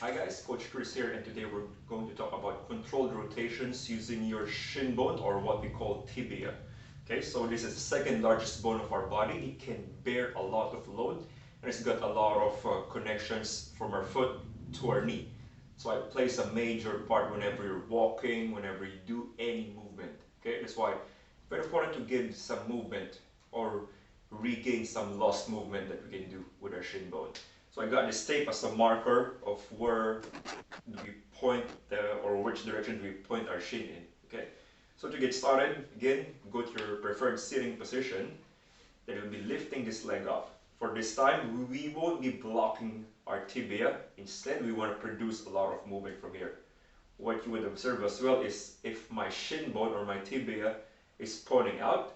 Hi guys, Coach Chris here, and today we're going to talk about controlled rotations using your shin bone, or what we call tibia. Okay, so this is the second largest bone of our body. It can bear a lot of load, and it's got a lot of connections from our foot to our knee. So it plays a major part whenever you're walking, whenever you do any movement. Okay, that's why it's very important to get some movement or regain some lost movement that we can do with our shin bone. So I got this tape as a marker of where do we point or which direction do we point our shin in. Okay. So to get started, again, go to your preferred sitting position. Then you'll be lifting this leg up. For this time, we won't be blocking our tibia. Instead, we want to produce a lot of movement from here. What you would observe as well is if my shin bone or my tibia is pointing out,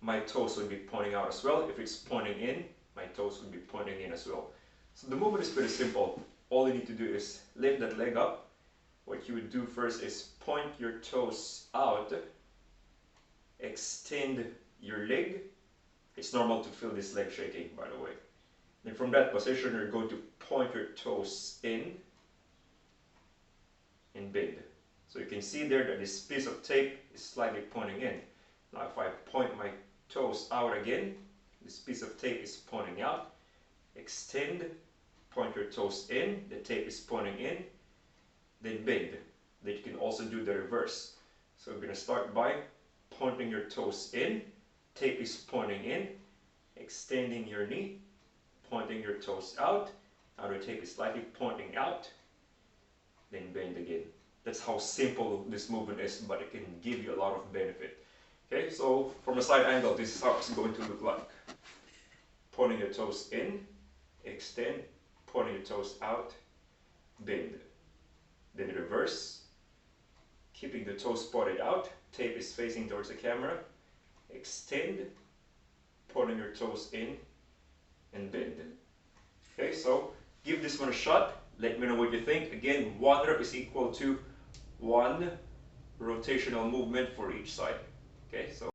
my toes will be pointing out as well. If it's pointing in, my toes will be pointing in as well. So the movement is pretty simple. All you need to do is lift that leg up. What you would do first is point your toes out, extend your leg. It's normal to feel this leg shaking, by the way. Then from that position, you're going to point your toes in and bend. So you can see there that this piece of tape is slightly pointing in. Now if I point my toes out again, this piece of tape is pointing out. Extend, point your toes in, the tape is pointing in, then bend. Then you can also do the reverse. So we're going to start by pointing your toes in, tape is pointing in, extending your knee, pointing your toes out. Now the tape is slightly pointing out, then bend again. That's how simple this movement is, but it can give you a lot of benefit. Okay, so from a side angle, this is how it's going to look like. Pointing your toes in, extend, pointing your toes out, bend. Then reverse, keeping the toes pointed out, tape is facing towards the camera, extend, pointing your toes in, and bend. Okay, so give this one a shot. Let me know what you think. Again, one rep is equal to one rotational movement for each side. Okay, so